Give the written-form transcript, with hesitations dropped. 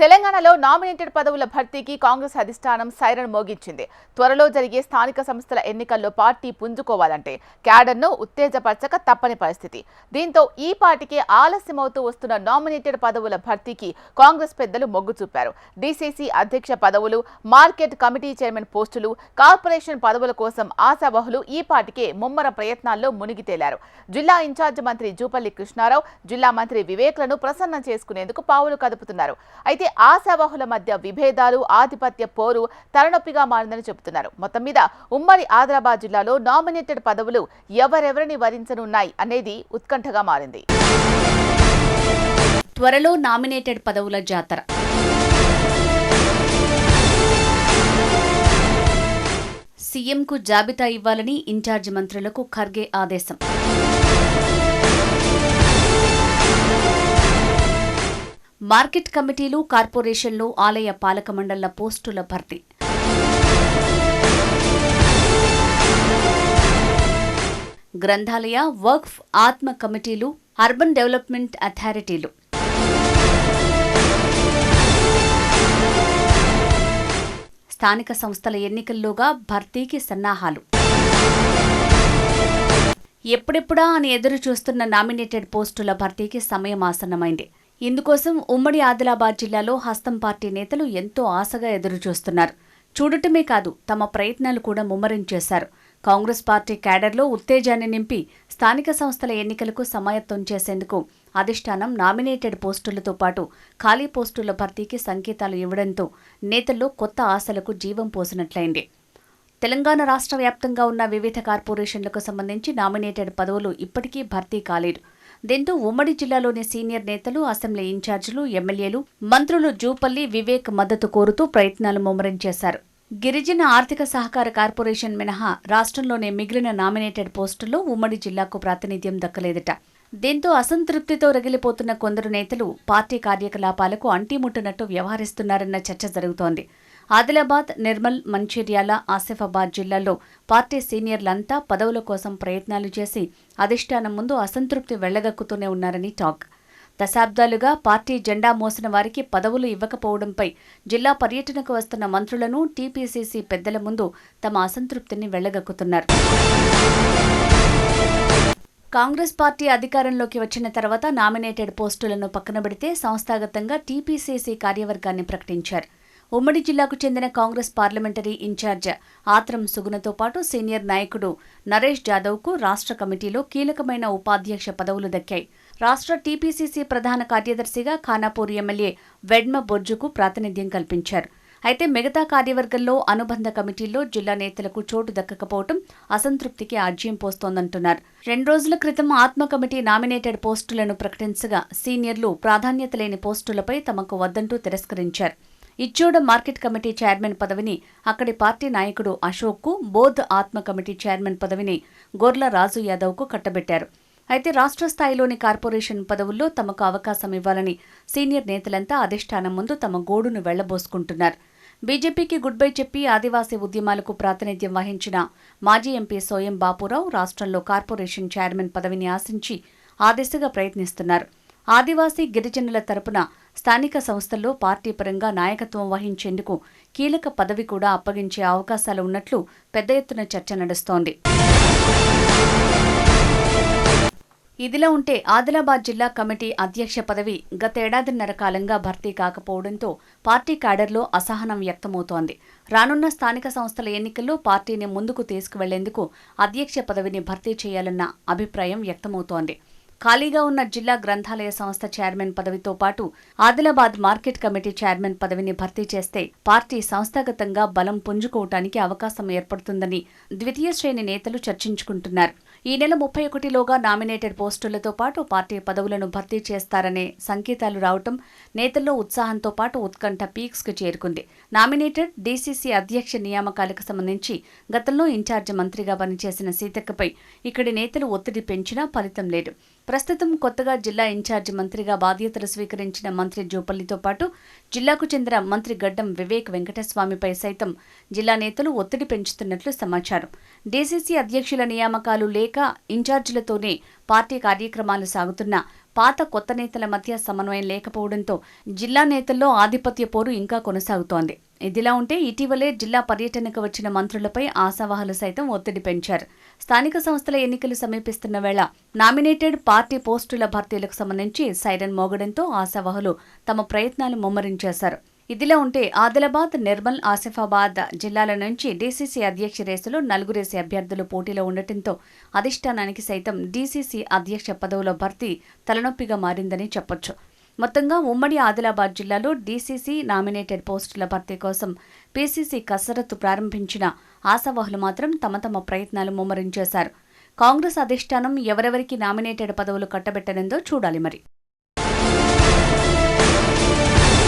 తెలంగాణలో నామినేటెడ్ పదవుల భర్తీకి కాంగ్రెస్ అధిష్టానం సైరన్ మోగించింది. త్వరలో జరిగే స్థానిక సంస్థల ఎన్నికల్లో పార్టీ పుంజుకోవాలంటే క్యాడర్ను ఉత్తేజపరచక తప్పని పరిస్థితి. దీంతో ఈ పార్టీకి ఆలస్యమవుతూ వస్తున్న నామినేటెడ్ పదవుల భర్తీకి కాంగ్రెస్ పెద్దలు మొగ్గు చూపారు. డీసీసీ అధ్యక్ష పదవులు, మార్కెట్ కమిటీ చైర్మన్ పోస్టులు, కార్పొరేషన్ పదవుల కోసం ఆశావహులు ఈ పార్టీకే ముమ్మర ప్రయత్నాల్లో మునిగి తేలారు. జిల్లా ఇన్ఛార్జ్ మంత్రి జూపల్లి కృష్ణారావు, జిల్లా మంత్రి వివేక్లను ప్రసన్నం చేసుకునేందుకు పావులు కదుపుతున్నారు. అయితే ఆశావహుల మధ్య విభేదాలు, ఆధిపత్య పోరు తలనొప్పిగా మారిందని చెబుతున్నారు. మొత్తం మీద ఉమ్మడి ఆదిలాబాద్ జిల్లాలో నామినేటెడ్ పదవులు ఎవరెవరిని వరించనున్నాయి అనేది ఉత్కంఠగా మారింది. త్వరలో నామినేటెడ్ పదవుల జాతర. సీఎంకు జాబితా ఇవ్వాలని ఇన్ఛార్జ్ మంత్రులకు ఖర్గే ఆదేశం. మార్కెట్ కమిటీలు, కార్పొరేషన్లు, ఆలయ పాలక మండళ్ల పోస్టుల భర్తీ. గ్రంథాలయ, వక్ఫ్, ఆత్మ కమిటీలు, అర్బన్ డెవలప్మెంట్ అథారిటీలు. స్థానిక సంస్థల ఎన్నికల్లోగా భర్తీకి సన్నాహాలు. ఎప్పుడెప్పుడా అని ఎదురు చూస్తున్న నామినేటెడ్ పోస్టుల భర్తీకి సమయం ఆసన్నమైంది. ఇందుకోసం ఉమ్మడి ఆదిలాబాద్ జిల్లాలో హస్తం పార్టీ నేతలు ఎంతో ఆశగా ఎదురుచూస్తున్నారు. చూడటమే కాదు, తమ ప్రయత్నాలు కూడా ముమ్మరం చేశారు. కాంగ్రెస్ పార్టీ క్యాడర్లో ఉత్తేజాన్ని నింపి స్థానిక సంస్థల ఎన్నికలకు సమాయత్తం చేసేందుకు అధిష్టానం నామినేటెడ్ పోస్టులతో పాటు ఖాళీ పోస్టుల భర్తీకి సంకేతాలు ఇవ్వడంతో నేతల్లో కొత్త ఆశలకు జీవం పోసినట్లయింది. తెలంగాణ రాష్ట్ర వ్యాప్తంగా ఉన్న వివిధ కార్పొరేషన్లకు సంబంధించి నామినేటెడ్ పదవులు ఇప్పటికీ భర్తీ కాలేదు. దీంతో ఉమ్మడి జిల్లాలోని సీనియర్ నేతలు, అసెంబ్లీ ఇన్ఛార్జీలు, ఎమ్మెల్యేలు, మంత్రులు జూపల్లి, వివేక్ మద్దతు కోరుతూ ప్రయత్నాలు ముమ్మరం చేశారు. గిరిజన ఆర్థిక సహకార కార్పొరేషన్ మినహా రాష్ట్రంలోని మిగిలిన నామినేటెడ్ పోస్టుల్లో ఉమ్మడి జిల్లాకు ప్రాతినిధ్యం దక్కలేదట. దీంతో అసంతృప్తితో రగిలిపోతున్న కొందరు నేతలు పార్టీ కార్యకలాపాలకు అంటిముట్టనట్టు వ్యవహరిస్తున్నారన్న చర్చ జరుగుతోంది. ఆదిలాబాద్, నిర్మల్, మంచిర్యాల, ఆసిఫాబాద్ జిల్లాల్లో పార్టీ సీనియర్లంతా పదవుల కోసం ప్రయత్నాలు చేసి అధిష్టానం ముందు అసంతృప్తి వెళ్లగక్కుతూనే ఉన్నారని టాక్. దశాబ్దాలుగా పార్టీ జెండా మోసిన వారికి పదవులు ఇవ్వకపోవడంపై జిల్లా పర్యటనకు వస్తున్న మంత్రులను, టీపీసీసీ పెద్దల ముందు తమ అసంతృప్తిని వెళ్లగక్కుతున్నారు. కాంగ్రెస్ పార్టీ అధికారంలోకి వచ్చిన తర్వాత నామినేటెడ్ పోస్టులను పక్కనబెడితే సంస్థాగతంగా టీపీసీసీ కార్యవర్గాన్ని ప్రకటించారు. ఉమ్మడి జిల్లాకు చెందిన కాంగ్రెస్ పార్లమెంటరీ ఇన్ఛార్జ్ ఆత్రం సుగుణతో పాటు సీనియర్ నాయకుడు నరేష్ జాదవ్కు రాష్ట్ర కమిటీలో కీలకమైన ఉపాధ్యక్ష పదవులు దక్కాయి. రాష్ట్ర టీపీసీసీ ప్రధాన కార్యదర్శిగా ఖానాపూర్ ఎమ్మెల్యే వెడ్మ బొర్జుకు ప్రాతినిధ్యం కల్పించారు. అయితే మిగతా కార్యవర్గంలో, అనుబంధ కమిటీల్లో జిల్లా నేతలకు చోటు దక్కకపోవడం అసంతృప్తికి ఆజ్యం పోస్తోందంటున్నారు. 2 రోజుల క్రితం ఆత్మ కమిటీ నామినేటెడ్ పోస్టులను ప్రకటించగా సీనియర్లు ప్రాధాన్యత లేని పోస్టులపై తమకు వద్దంటూ తిరస్కరించారు. ఇచ్చోడ మార్కెట్ కమిటీ చైర్మన్ పదవిని అక్కడి పార్టీ నాయకుడు అశోక్కు, బోధ్ ఆత్మ కమిటీ చైర్మన్ పదవిని గొర్ల రాజు యాదవ్కు కట్టబెట్టారు. అయితే రాష్ట్ర స్థాయిలోని కార్పొరేషన్ పదవుల్లో తమకు అవకాశం ఇవ్వాలని సీనియర్ నేతలంతా అధిష్టానం ముందు తమ గోడును వెళ్లబోసుకుంటున్నారు. బీజేపీకి గుడ్ బై చెప్పి ఆదివాసీ ఉద్యమాలకు ప్రాతినిధ్యం వహించిన మాజీ ఎంపీ సోయం బాపురావు రాష్ట్రంలో కార్పొరేషన్ చైర్మన్ పదవిని ఆశించి ఆ దిశగా ప్రయత్నిస్తున్నారు. ఆదివాసీ, గిరిజనుల తరపున స్థానిక సంస్థల్లో పార్టీ పరంగా నాయకత్వం వహించేందుకు కీలక పదవి కూడా అప్పగించే అవకాశాలు ఉన్నట్లు పెద్ద ఎత్తున చర్చ నడుస్తోంది. ఇదిలా ఉంటే ఆదిలాబాద్ జిల్లా కమిటీ అధ్యక్ష పదవి గత ఏడాదిన్నర కాలంగా భర్తీ కాకపోవడంతో పార్టీ క్యాడర్లో అసహనం వ్యక్తమవుతోంది. రానున్న స్థానిక సంస్థల ఎన్నికల్లో పార్టీని ముందుకు తీసుకువెళ్లేందుకు అధ్యక్ష పదవిని భర్తీ చేయాలన్న అభిప్రాయం వ్యక్తమవుతోంది. ఖాళీగా ఉన్న జిల్లా గ్రంథాలయ సంస్థ చైర్మన్ పదవితో పాటు ఆదిలాబాద్ మార్కెట్ కమిటీ చైర్మన్ పదవిని భర్తీ చేస్తే పార్టీ సంస్థాగతంగా బలం పుంజుకోవటానికి అవకాశం ఏర్పడుతుందని ద్వితీయ శ్రేణి నేతలు చర్చించుకుంటున్నారు. ఈ నెల 31లోగా నామినేటెడ్ పోస్టులతో పాటు పార్టీ పదవులను భర్తీ చేస్తారనే సంకేతాలు రావటం నేతల్లో ఉత్సాహంతో పాటు ఉత్కంఠ పీక్స్కు చేరుకుంది. నామినేటెడ్ డీసీసీ అధ్యక్ష నియామకాలకు సంబంధించి గతంలో ఇన్ఛార్జ్ మంత్రిగా పనిచేసిన సీతక్కపై ఇక్కడి నేతలు ఒత్తిడి పెంచినా ఫలితం లేదు. ప్రస్తుతం కొత్తగా జిల్లా ఇన్ఛార్జ్ మంత్రిగా బాధ్యతలు స్వీకరించిన మంత్రి జూపల్లితో పాటు జిల్లాకు చెందిన మంత్రి గడ్డం వివేక్ వెంకటస్వామిపై సైతం జిల్లా నేతలు ఒత్తిడి పెంచుతున్నట్లు సమాచారం. డీసీసీ అధ్యక్షుల నియామకాలు లేక ఇన్ఛార్జీలతోనే పార్టీ కార్యక్రమాలు సాగుతున్నా పాత కొత్త నేతల మధ్య సమన్వయం లేకపోవడంతో జిల్లా నేతల్లో ఆధిపత్య పోరు ఇంకా కొనసాగుతోంది. ఇదిలా ఉంటే ఇటీవలే జిల్లా పర్యటనకు వచ్చిన మంత్రులపై ఆశావహులు సైతం ఒత్తిడి పెంచారు. స్థానిక సంస్థల ఎన్నికలు సమీపిస్తున్న వేళ నామినేటెడ్ పార్టీ పోస్టుల భర్తీలకు సంబంధించి సైరన్ మోగడంతో ఆశావహులు తమ ప్రయత్నాలు ముమ్మరించేశారు. ఇదిలా ఉంటే ఆదిలాబాద్, నిర్మల్, ఆసిఫాబాద్ జిల్లాల నుంచి డీసీసీ అధ్యక్ష రేసులో 4 అభ్యర్థులు పోటీలో ఉండటంతో అధిష్టానానికి సైతం డీసీసీ అధ్యక్ష పదవుల భర్తీ తలనొప్పిగా మారిందని చెప్పొచ్చు. మొత్తంగా ఉమ్మడి ఆదిలాబాద్ జిల్లాలో డీసీసీ నామినేటెడ్ పోస్టుల భర్తీ కోసం పీసీసీ కసరత్తు ప్రారంభించిన ఆశావహులు మాత్రం తమ ప్రయత్నాలు ముమ్మరించేశారు. కాంగ్రెస్ అధిష్టానం ఎవరెవరికి నామినేటెడ్ పదవులు కట్టబెట్టనుందో చూడాలి మరి.